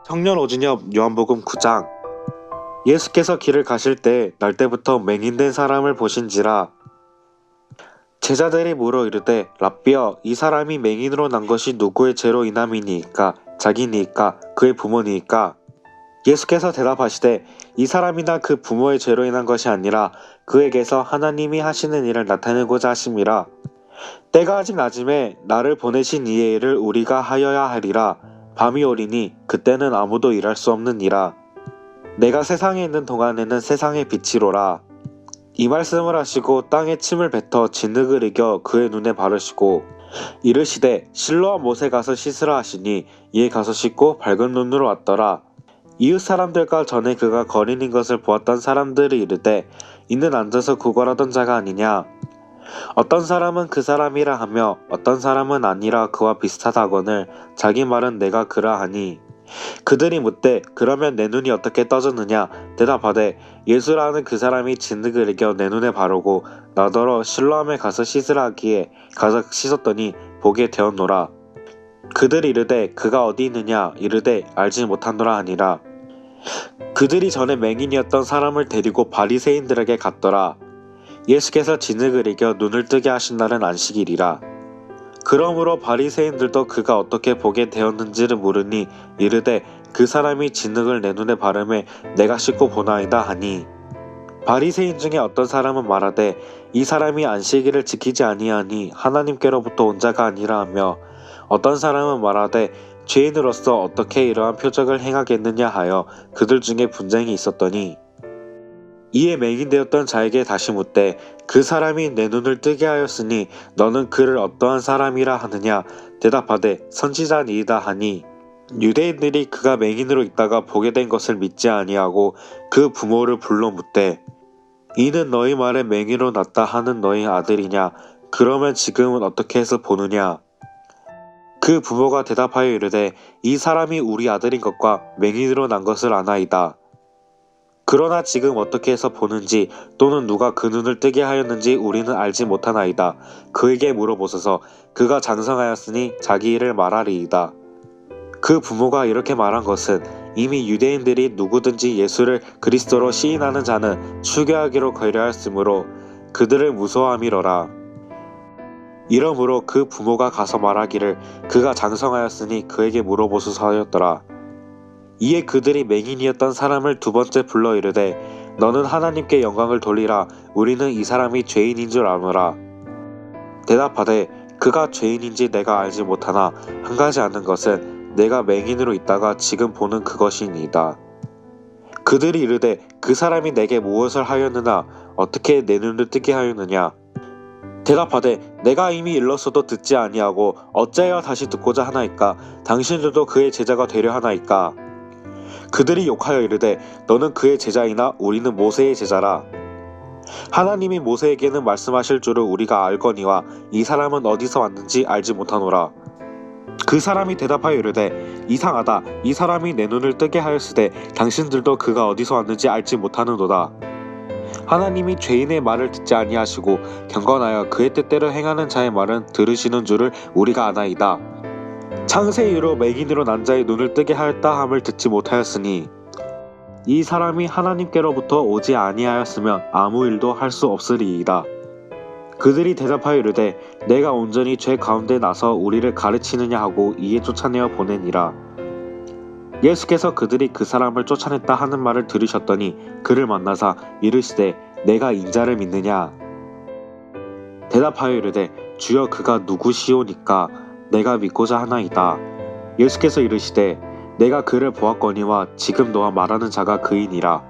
청년 오진엽 요한복음 9장. 예수께서 길을 가실 때 날때부터 맹인된 사람을 보신지라. 제자들이 물어 이르되 랍비여, 이 사람이 맹인으로 난 것이 누구의 죄로 인함이니이까? 자기니이까? 그의 부모니이까? 예수께서 대답하시되 이 사람이나 그 부모의 죄로 인한 것이 아니라 그에게서 하나님이 하시는 일을 나타내고자 하심이라. 때가 아직 낮음에 나를 보내신 이의 일을 우리가 하여야 하리라. 밤이 오리니 그때는 아무도 일할 수 없느니라. 내가 세상에 있는 동안에는 세상의 빛이로라. 이 말씀을 하시고 땅에 침을 뱉어 진흙을 이겨 그의 눈에 바르시고 이르시되 실로암 못에 가서 씻으라 하시니 이에 가서 씻고 밝은 눈으로 왔더라. 이웃 사람들과 전에 그가 거린인 것을 보았던 사람들이 이르되 이는 앉아서 구걸하던 자가 아니냐. 어떤 사람은 그 사람이라 하며 어떤 사람은 아니라 그와 비슷하다거늘 자기 말은 내가 그라 하니. 그들이 묻되 그러면 내 눈이 어떻게 떠졌느냐. 대답하되 예수라는 그 사람이 진흙을 이겨 내 눈에 바르고 나더러 실로암에 가서 씻으라 하기에 가서 씻었더니 보게 되었노라. 그들이 이르되 그가 어디 있느냐. 이르되 알지 못하노라 하니라. 그들이 전에 맹인이었던 사람을 데리고 바리새인들에게 갔더라. 예수께서 진흙을 이겨 눈을 뜨게 하신 날은 안식일이라. 그러므로 바리새인들도 그가 어떻게 보게 되었는지를 물으니 이르되 그 사람이 진흙을 내 눈에 바르매 내가 씻고 보나이다 하니. 바리새인 중에 어떤 사람은 말하되 이 사람이 안식일을 지키지 아니하니 하나님께로부터 온 자가 아니라 하며 어떤 사람은 말하되 죄인으로서 어떻게 이러한 표적을 행하겠느냐 하여 그들 중에 분쟁이 있었더니 이에 맹인되었던 자에게 다시 묻되 그 사람이 내 눈을 뜨게 하였으니 너는 그를 어떠한 사람이라 하느냐. 대답하되 선지자니이다 하니. 유대인들이 그가 맹인으로 있다가 보게 된 것을 믿지 아니하고 그 부모를 불러 묻되 이는 너희 말에 맹인으로 났다 하는 너희 아들이냐. 그러면 지금은 어떻게 해서 보느냐. 그 부모가 대답하여 이르되 이 사람이 우리 아들인 것과 맹인으로 난 것을 아나이다. 그러나 지금 어떻게 해서 보는지 또는 누가 그 눈을 뜨게 하였는지 우리는 알지 못하나이다. 그에게 물어보소서. 그가 장성하였으니 자기 일을 말하리이다. 그 부모가 이렇게 말한 것은 이미 유대인들이 누구든지 예수를 그리스도로 시인하는 자는 추교하기로 결례하였으므로 그들을 무서워함이로라. 이러므로 그 부모가 가서 말하기를 그가 장성하였으니 그에게 물어보소서 하였더라. 이에 그들이 맹인이었던 사람을 두 번째 불러 이르되 너는 하나님께 영광을 돌리라. 우리는 이 사람이 죄인인 줄 아노라. 대답하되 그가 죄인인지 내가 알지 못하나 한 가지 아는 것은 내가 맹인으로 있다가 지금 보는 그것이니이다. 그들이 이르되 그 사람이 내게 무엇을 하였느냐. 어떻게 내 눈을 뜨게 하였느냐. 대답하되 내가 이미 일렀어도 듣지 아니하고 어찌하여 다시 듣고자 하나이까. 당신들도 그의 제자가 되려 하나이까. 그들이 욕하여 이르되 너는 그의 제자이나 우리는 모세의 제자라. 하나님이 모세에게는 말씀하실 줄을 우리가 알거니와 이 사람은 어디서 왔는지 알지 못하노라. 그 사람이 대답하여 이르되 이상하다. 이 사람이 내 눈을 뜨게 하였으되 당신들도 그가 어디서 왔는지 알지 못하는도다. 하나님이 죄인의 말을 듣지 아니하시고 경건하여 그의 뜻대로 행하는 자의 말은 들으시는 줄을 우리가 아나이다. 창세 이후로 맹인으로 난 자의 눈을 뜨게 하였다 함을 듣지 못하였으니 이 사람이 하나님께로부터 오지 아니하였으면 아무 일도 할 수 없으리이다. 그들이 대답하여 이르되 내가 온전히 죄 가운데 나서 우리를 가르치느냐 하고 이에 쫓아내어 보내니라. 예수께서 그들이 그 사람을 쫓아냈다 하는 말을 들으셨더니 그를 만나사 이르시되 내가 인자를 믿느냐. 대답하여 이르되 주여 그가 누구시오니까 내가 믿고자 하나이다. 예수께서 이르시되 내가 그를 보았거니와 지금 너와 말하는 자가 그이니라.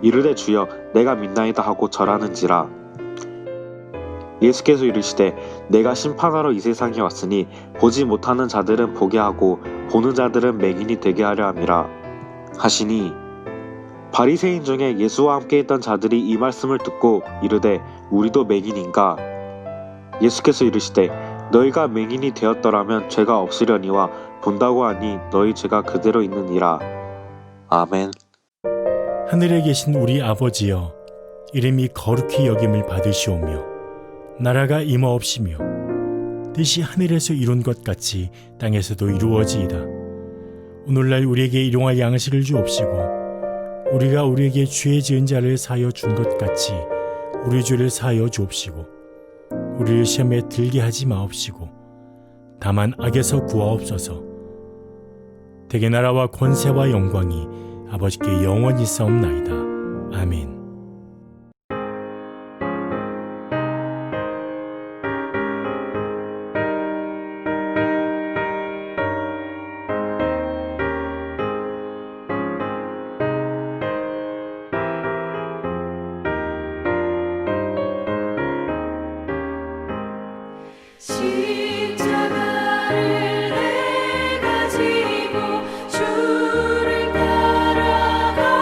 이르되 주여 내가 믿나이다 하고 절하는지라. 예수께서 이르시되 내가 심판하러 이 세상에 왔으니 보지 못하는 자들은 보게 하고 보는 자들은 맹인이 되게 하려 함이라 하시니 바리새인 중에 예수와 함께 있던 자들이 이 말씀을 듣고 이르되 우리도 맹인인가. 예수께서 이르시되 너희가 맹인이 되었더라면 죄가 없으려니와 본다고 하니 너희 죄가 그대로 있느니라. 아멘. 하늘에 계신 우리 아버지여, 이름이 거룩히 여김을 받으시오며 나라가 임하옵시며 뜻이 하늘에서 이룬 것 같이 땅에서도 이루어지이다. 오늘날 우리에게 일용할 양식을 주옵시고 우리가 우리에게 죄 지은 자를 사하여 준 것 같이 우리 죄를 사하여 주옵시고 우리를 시험에 들게 하지 마옵시고 다만 악에서 구하옵소서. 대개 나라와 권세와 영광이 아버지께 영원히 있사옵나이다. 아멘. 십자가를 내가 지고 주를 따라갑니다.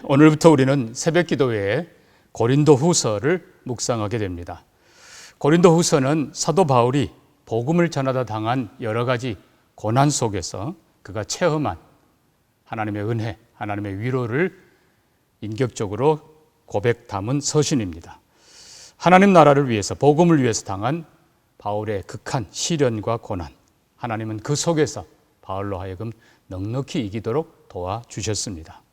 오늘부터 우리는 새벽 기도회에 고린도 후서를 묵상하게 됩니다. 고린도 후서는 사도 바울이 복음을 전하다 당한 여러 가지 고난 속에서 그가 체험한 하나님의 은혜, 하나님의 위로를 인격적으로 고백 담은 서신입니다. 하나님 나라를 위해서, 복음을 위해서 당한 바울의 극한 시련과 고난, 하나님은 그 속에서 바울로 하여금 넉넉히 이기도록 도와주셨습니다.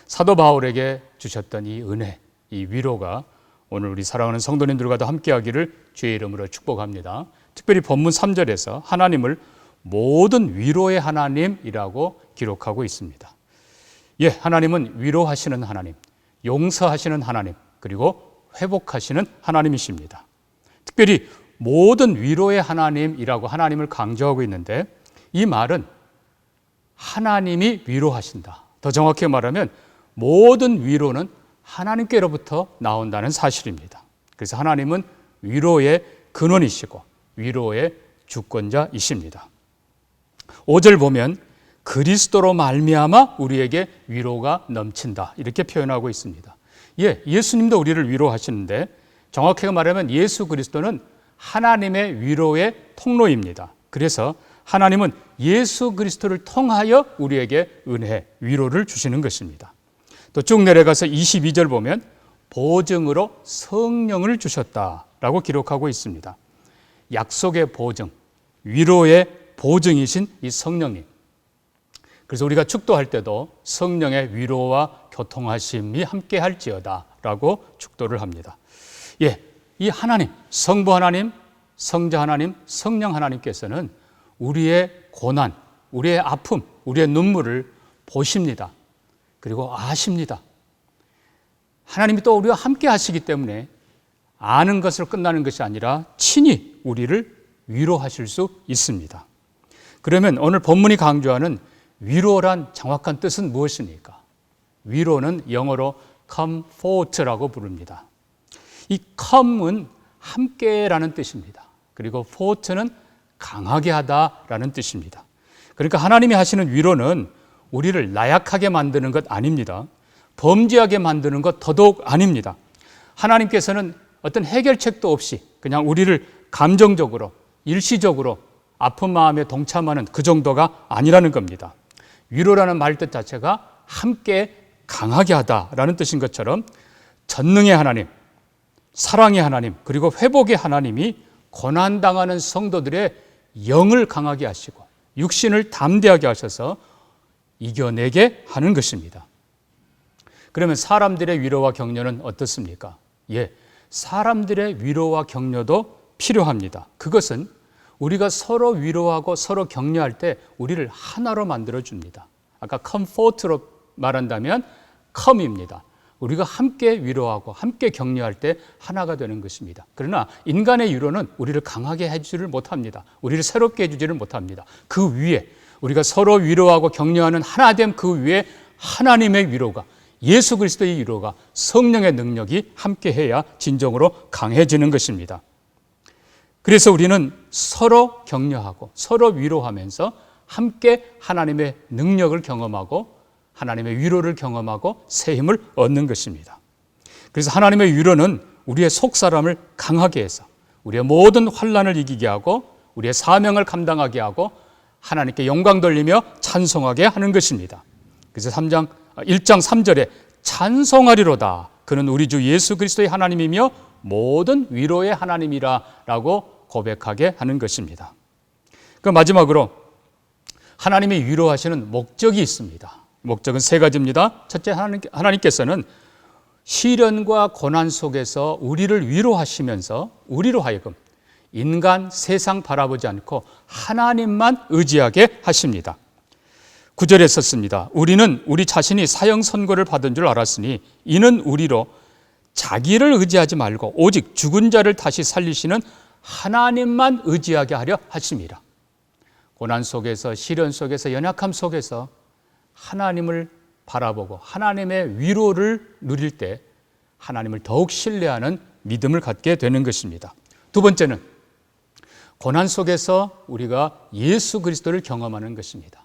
사도 바울에게 주셨던 이 은혜, 이 위로가 오늘 우리 사랑하는 성도님들과도 함께하기를 주의 이름으로 축복합니다. 특별히 본문 3절에서 하나님을 모든 위로의 하나님이라고 기록하고 있습니다. 하나님은 위로하시는 하나님, 용서하시는 하나님, 그리고 회복하시는 하나님이십니다. 특별히 모든 위로의 하나님이라고 하나님을 강조하고 있는데, 이 말은 하나님이 위로하신다. 더 정확히 말하면 모든 위로는 하나님께로부터 나온다는 사실입니다. 그래서 하나님은 위로의 근원이시고 위로의 주권자이십니다. 5절 보면 그리스도로 말미암아 우리에게 위로가 넘친다, 이렇게 표현하고 있습니다. 예수님도 우리를 위로하시는데, 정확하게 말하면 예수 그리스도는 하나님의 위로의 통로입니다. 그래서 하나님은 예수 그리스도를 통하여 우리에게 은혜, 위로를 주시는 것입니다. 또 쭉 내려가서 22절 보면 보증으로 성령을 주셨다라고 기록하고 있습니다. 약속의 보증, 위로의 보증이신 이 성령님. 그래서 우리가 축도할 때도 성령의 위로와 교통하심이 함께 할지어다 라고 축도를 합니다. 이 하나님, 성부 하나님, 성자 하나님, 성령 하나님께서는 우리의 고난, 우리의 아픔, 우리의 눈물을 보십니다. 그리고 아십니다. 하나님이 또 우리와 함께 하시기 때문에 아는 것으로 끝나는 것이 아니라 친히 우리를 위로하실 수 있습니다. 그러면 오늘 본문이 강조하는 위로란 정확한 뜻은 무엇입니까? 위로는 영어로 comfort라고 부릅니다. 이 come은 함께라는 뜻입니다. 그리고 fort는 강하게 하다라는 뜻입니다. 그러니까 하나님이 하시는 위로는 우리를 나약하게 만드는 것 아닙니다. 범죄하게 만드는 것 더더욱 아닙니다. 하나님께서는 어떤 해결책도 없이 그냥 우리를 감정적으로, 일시적으로 아픈 마음에 동참하는 그 정도가 아니라는 겁니다. 위로라는 말뜻 자체가 함께 강하게 하다라는 뜻인 것처럼 전능의 하나님, 사랑의 하나님, 그리고 회복의 하나님이 고난당하는 성도들의 영을 강하게 하시고 육신을 담대하게 하셔서 이겨내게 하는 것입니다. 그러면 사람들의 위로와 격려는 어떻습니까? 사람들의 위로와 격려도 필요합니다. 그것은 우리가 서로 위로하고 서로 격려할 때 우리를 하나로 만들어줍니다. 아까 comfort로 말한다면 come입니다. 우리가 함께 위로하고 함께 격려할 때 하나가 되는 것입니다. 그러나 인간의 위로는 우리를 강하게 해주지를 못합니다. 우리를 새롭게 해주지를 못합니다. 그 위에 우리가 서로 위로하고 격려하는 하나됨, 그 위에 하나님의 위로가, 예수 그리스도의 위로가, 성령의 능력이 함께해야 진정으로 강해지는 것입니다. 그래서 우리는 서로 격려하고 서로 위로하면서 함께 하나님의 능력을 경험하고 하나님의 위로를 경험하고 새 힘을 얻는 것입니다. 그래서 하나님의 위로는 우리의 속사람을 강하게 해서 우리의 모든 환난을 이기게 하고 우리의 사명을 감당하게 하고 하나님께 영광 돌리며 찬송하게 하는 것입니다. 그래서 1장 3절에 찬송하리로다. 그는 우리 주 예수 그리스도의 하나님이며 모든 위로의 하나님이라 라고 고백하게 하는 것입니다. 그 마지막으로 하나님이 위로하시는 목적이 있습니다. 목적은 세 가지입니다. 첫째, 하나님께서는 시련과 고난 속에서 우리를 위로하시면서 우리로 하여금 인간, 세상 바라보지 않고 하나님만 의지하게 하십니다. 9절에 썼습니다. 우리는 우리 자신이 사형 선고를 받은 줄 알았으니 이는 우리로 자기를 의지하지 말고 오직 죽은 자를 다시 살리시는 하나님만 의지하게 하려 하심이라. 고난 속에서, 시련 속에서, 연약함 속에서 하나님을 바라보고 하나님의 위로를 누릴 때 하나님을 더욱 신뢰하는 믿음을 갖게 되는 것입니다. 두 번째는 고난 속에서 우리가 예수 그리스도를 경험하는 것입니다.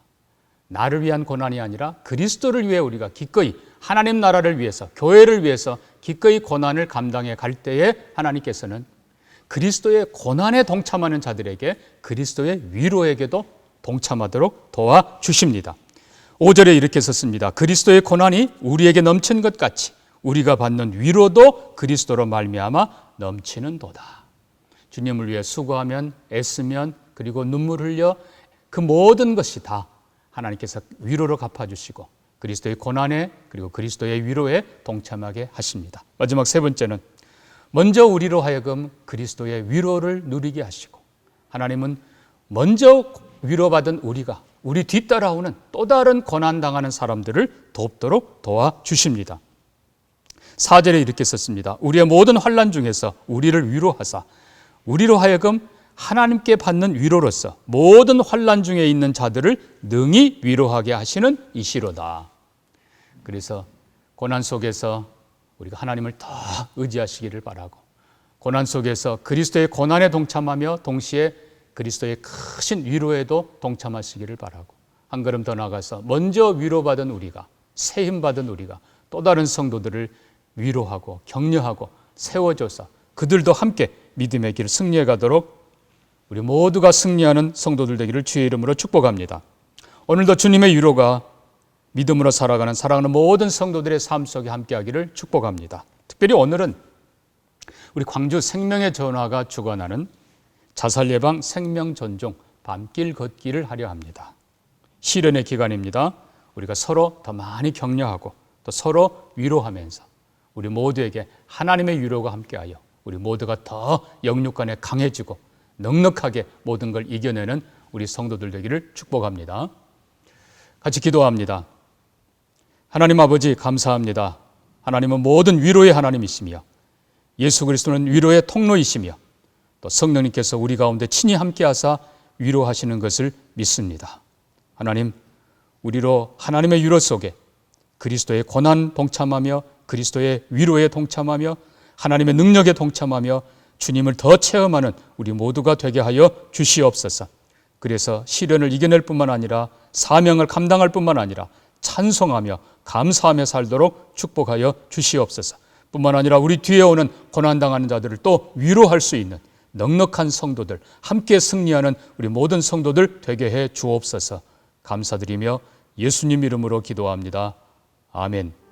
나를 위한 고난이 아니라 그리스도를 위해 우리가 기꺼이 하나님 나라를 위해서, 교회를 위해서 기꺼이 고난을 감당해 갈 때에 하나님께서는 그리스도의 고난에 동참하는 자들에게 그리스도의 위로에게도 동참하도록 도와주십니다. 5절에 이렇게 썼습니다. 그리스도의 고난이 우리에게 넘친 것 같이 우리가 받는 위로도 그리스도로 말미암아 넘치는도다. 주님을 위해 수고하면, 애쓰면, 그리고 눈물 흘려 그 모든 것이 다 하나님께서 위로로 갚아주시고 그리스도의 고난에 그리고 그리스도의 위로에 동참하게 하십니다. 마지막 세 번째는 먼저 우리로 하여금 그리스도의 위로를 누리게 하시고 하나님은 먼저 위로받은 우리가 우리 뒤따라오는 또 다른 고난당하는 사람들을 돕도록 도와주십니다. 4절에 이렇게 썼습니다. 우리의 모든 환난 중에서 우리를 위로하사 우리로 하여금 하나님께 받는 위로로서 모든 환난 중에 있는 자들을 능히 위로하게 하시는 이시로다. 그래서 고난 속에서 우리가 하나님을 더 의지하시기를 바라고 고난 속에서 그리스도의 고난에 동참하며 동시에 그리스도의 크신 위로에도 동참하시기를 바라고 한 걸음 더 나아가서 먼저 위로받은 우리가 세힘받은 우리가 또 다른 성도들을 위로하고 격려하고 세워줘서 그들도 함께 믿음의 길을 승리해 가도록 우리 모두가 승리하는 성도들 되기를 주의 이름으로 축복합니다. 오늘도 주님의 위로가 믿음으로 살아가는 사랑하는 모든 성도들의 삶 속에 함께하기를 축복합니다. 특별히 오늘은 우리 광주 생명의 전화가 주관하는 자살 예방 생명 전종 밤길 걷기를 하려 합니다. 시련의 기간입니다. 우리가 서로 더 많이 격려하고 또 서로 위로하면서 우리 모두에게 하나님의 위로가 함께하여 우리 모두가 더 영육간에 강해지고 넉넉하게 모든 걸 이겨내는 우리 성도들 되기를 축복합니다. 같이 기도합니다. 하나님 아버지 감사합니다. 하나님은 모든 위로의 하나님이시며 예수 그리스도는 위로의 통로이시며 또 성령님께서 우리 가운데 친히 함께하사 위로하시는 것을 믿습니다. 하나님, 우리로 하나님의 위로 속에 그리스도의 고난 동참하며 그리스도의 위로에 동참하며 하나님의 능력에 동참하며 주님을 더 체험하는 우리 모두가 되게 하여 주시옵소서. 그래서 시련을 이겨낼 뿐만 아니라 사명을 감당할 뿐만 아니라 찬송하며 감사하며 살도록 축복하여 주시옵소서. 뿐만 아니라 우리 뒤에 오는 고난당하는 자들을 또 위로할 수 있는 넉넉한 성도들, 함께 승리하는 우리 모든 성도들 되게 해 주옵소서. 감사드리며 예수님 이름으로 기도합니다. 아멘.